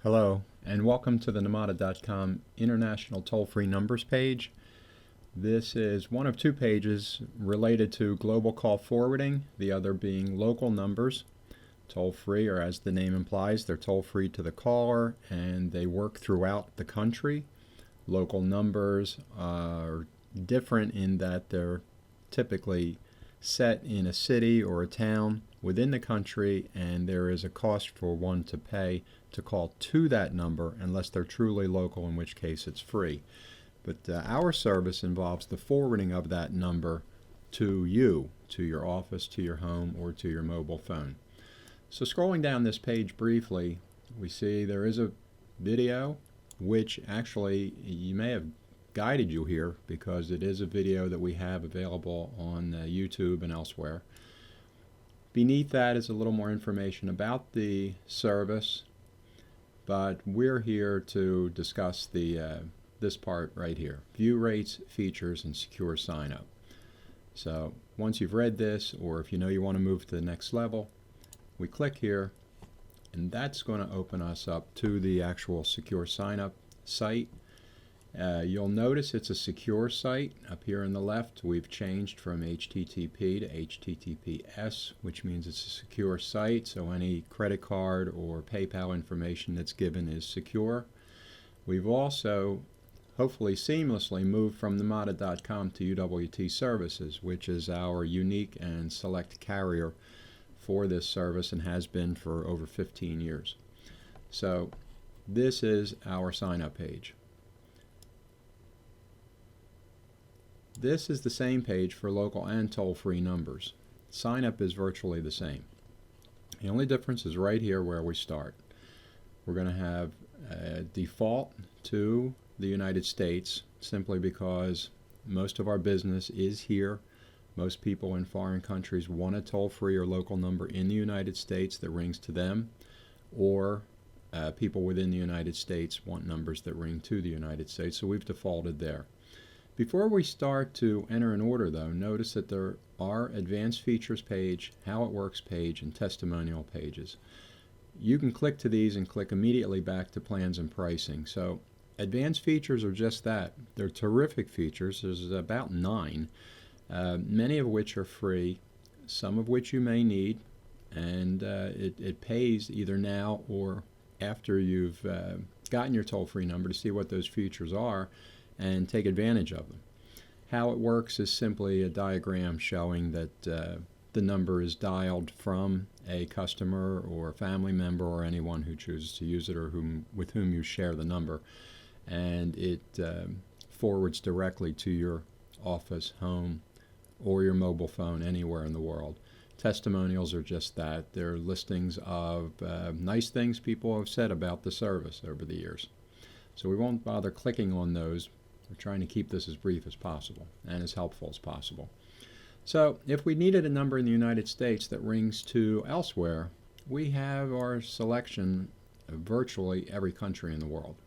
Hello, and welcome to the Namada.com International Toll-Free Numbers page. This is one of two pages related to global call forwarding, the other being local numbers. Toll-free, or as the name implies, they're toll-free to the caller, and they work throughout the country. Local numbers are different in that they're typically set in a city or a town within the country, and there is a cost for one to pay to call to that number unless they're truly local, in which case it's free. But our service involves the forwarding of that number to you, to your office, to your home, or to your mobile phone. So scrolling down this page briefly, we see there is a video which actually you may have guided you here because it is a video that we have available on YouTube and elsewhere. Beneath that is a little more information about the service, but we're here to discuss this part right here: view rates, features, and secure sign-up. So once you've read this, or if you know you want to move to the next level, we click here, and that's going to open us up to the actual secure sign-up site. You'll notice it's a secure site. Up here on the left, we've changed from HTTP to HTTPS, which means it's a secure site, so any credit card or PayPal information that's given is secure. We've also hopefully seamlessly moved from Namada.com to UWT Services, which is our unique and select carrier for this service and has been for over 15 years. So this is our sign-up page. This is the same page for local and toll-free numbers. Sign-up is virtually the same. The only difference is right here where we start. We're going to have a default to the United States simply because most of our business is here. Most people in foreign countries want a toll-free or local number in the United States that rings to them, or people within the United States want numbers that ring to the United States, so we've defaulted there. Before we start to enter an order, though, notice that there are advanced features page, how it works page, and testimonial pages. You can click to these and click immediately back to plans and pricing. So advanced features are just that. They're terrific features. There's about 9, many of which are free, some of which you may need, and it pays either now or after you've gotten your toll-free number to see what those features are and take advantage of them. How it works is simply a diagram showing that the number is dialed from a customer or a family member or anyone who chooses to use it or with whom you share the number, and it forwards directly to your office, home, or your mobile phone anywhere in the world. Testimonials are just that. They're listings of nice things people have said about the service over the years. So we won't bother clicking on those. We're trying to keep this as brief as possible and as helpful as possible. So if we needed a number in the United States that rings to elsewhere, we have our selection of virtually every country in the world.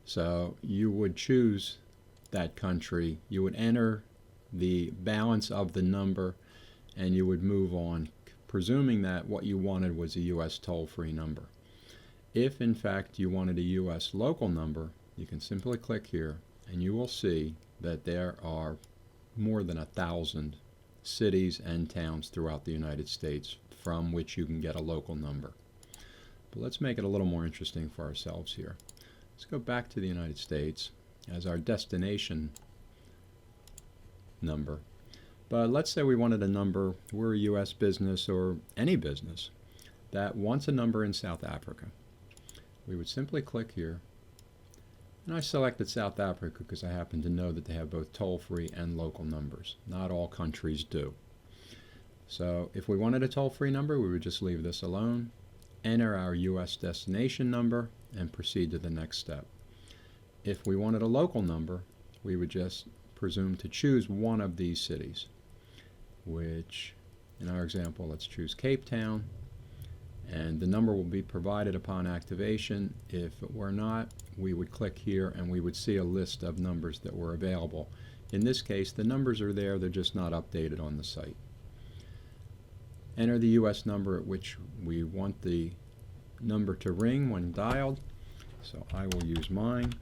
So you would choose that country, you would enter the balance of the number, and you would move on, presuming that what you wanted was a U.S. toll-free number. If in fact you wanted a U.S. local number, you can simply click here and you will see that there are more than 1,000 cities and towns throughout the United States from which you can get a local number. But let's make it a little more interesting for ourselves here. Let's go back to the United States as our destination number. But let's say we wanted a number, we're a U.S. business or any business that wants a number in South Africa. We would simply click here. And I selected South Africa because I happen to know that they have both toll-free and local numbers. Not all countries do. So if we wanted a toll-free number, we would just leave this alone, enter our U.S. destination number, and proceed to the next step. If we wanted a local number, we would just presume to choose one of these cities, which, in our example, let's choose Cape Town, and the number will be provided upon activation. If it were not, we would click here and we would see a list of numbers that were available. In this case, the numbers are there, they're just not updated on the site. Enter the U.S. number at which we want the number to ring when dialed, so I will use mine,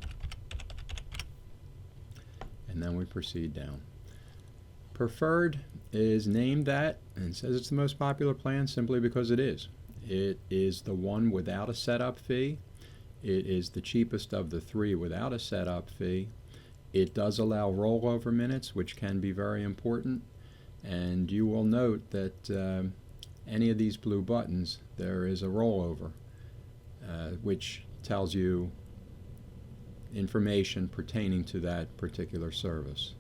and then we proceed down. Preferred is named that and says it's the most popular plan simply because it is. It is the one without a setup fee. It is the cheapest of the three without a setup fee. It does allow rollover minutes, which can be very important. And you will note that any of these blue buttons, there is a rollover, which tells you information pertaining to that particular service.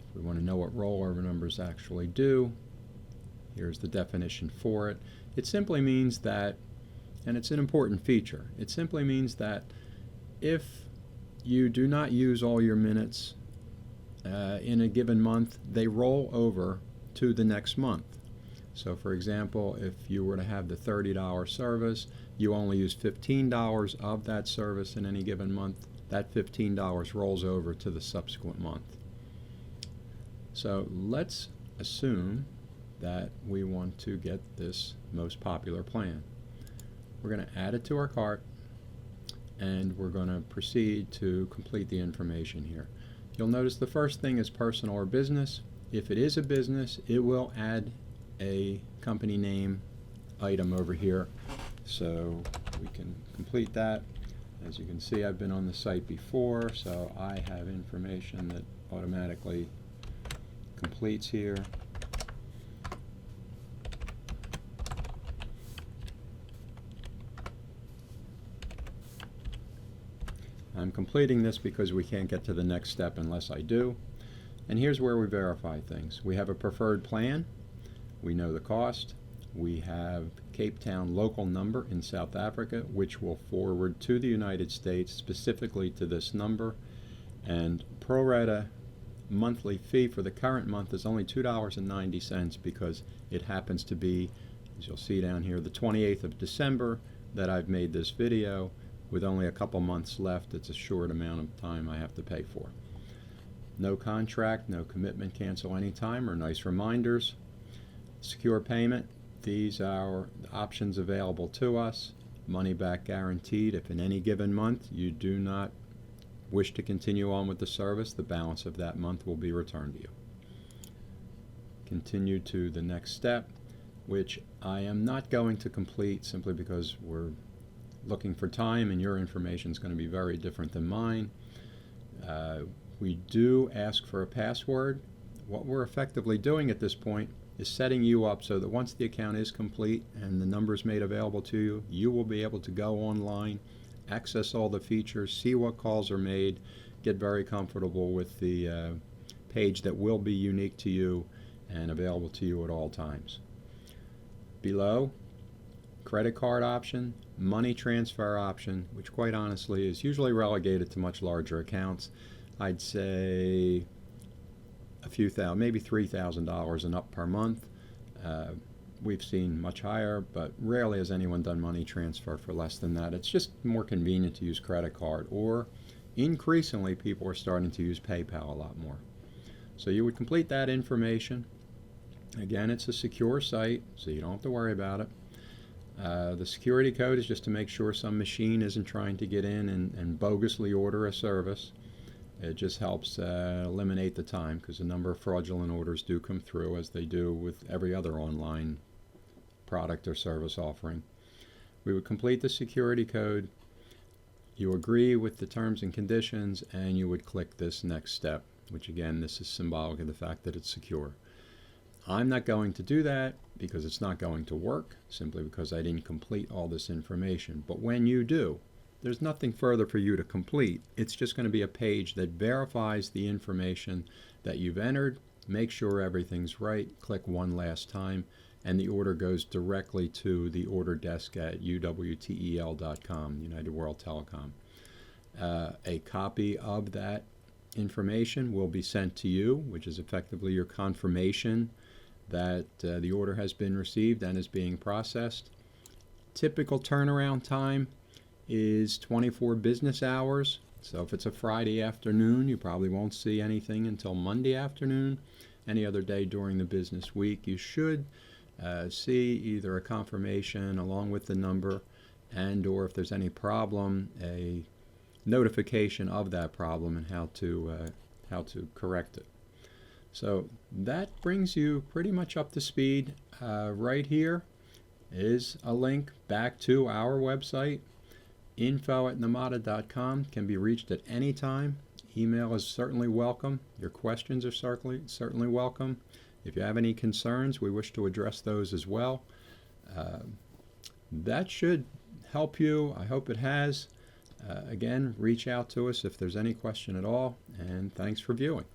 If we want to know what rollover numbers actually do, here's the definition for it. It simply means that, and it's an important feature, it simply means that if you do not use all your minutes in a given month, they roll over to the next month. So for example, if you were to have the $30 service, you only use $15 of that service in any given month, that $15 rolls over to the subsequent month. So let's assume that we want to get this most popular plan. We're going to add it to our cart, and we're going to proceed to complete the information here. You'll notice the first thing is personal or business. If it is a business, it will add a company name item over here, so we can complete that. As you can see, I've been on the site before, so I have information that automatically completes here. I'm completing this because we can't get to the next step unless I do. And here's where we verify things. We have a preferred plan. We know the cost. We have Cape Town local number in South Africa, which will forward to the United States specifically to this number. And pro rata monthly fee for the current month is only $2.90 because it happens to be, as you'll see down here, the 28th of December that I've made this video. With only a couple months left, it's a short amount of time I have to pay for. No contract, no commitment, cancel anytime, or nice reminders. Secure payment, these are options available to us. Money back guaranteed. If in any given month you do not wish to continue on with the service, the balance of that month will be returned to you. Continue to the next step, which I am not going to complete simply because we're looking for time and your information is going to be very different than mine. We do ask for a password. What we're effectively doing at this point is setting you up so that once the account is complete and the number is made available to you, you will be able to go online, access all the features, see what calls are made, get very comfortable with the page that will be unique to you and available to you at all times. Below, credit card option, money transfer option, which quite honestly is usually relegated to much larger accounts. I'd say a few thousand, maybe $3,000 and up per month. We've seen much higher, but rarely has anyone done money transfer for less than that. It's just more convenient to use credit card, or increasingly people are starting to use PayPal a lot more. So you would complete that information. Again, it's a secure site, so you don't have to worry about it. The security code is just to make sure some machine isn't trying to get in and bogusly order a service. It just helps eliminate the time, because a number of fraudulent orders do come through, as they do with every other online product or service offering. We would complete the security code, you agree with the terms and conditions, and you would click this next step, which again, this is symbolic of the fact that it's secure. I'm not going to do that because it's not going to work, simply because I didn't complete all this information. But when you do, there's nothing further for you to complete. It's just going to be a page that verifies the information that you've entered, make sure everything's right, click one last time, and the order goes directly to the order desk at uwtel.com, United World Telecom. A copy of that information will be sent to you, which is effectively your confirmation that the order has been received and is being processed. Typical turnaround time is 24 business hours. So if it's a Friday afternoon, you probably won't see anything until Monday afternoon. Any other day during the business week, you should see either a confirmation along with the number, and or if there's any problem, a notification of that problem and how to correct it. So that brings you pretty much up to speed. Right here is a link back to our website. info@namada.com can be reached at any time. Email is certainly welcome. Your questions are certainly welcome. If you have any concerns, we wish to address those as well. That should help you. I hope it has. Again, reach out to us if there's any question at all, and thanks for viewing.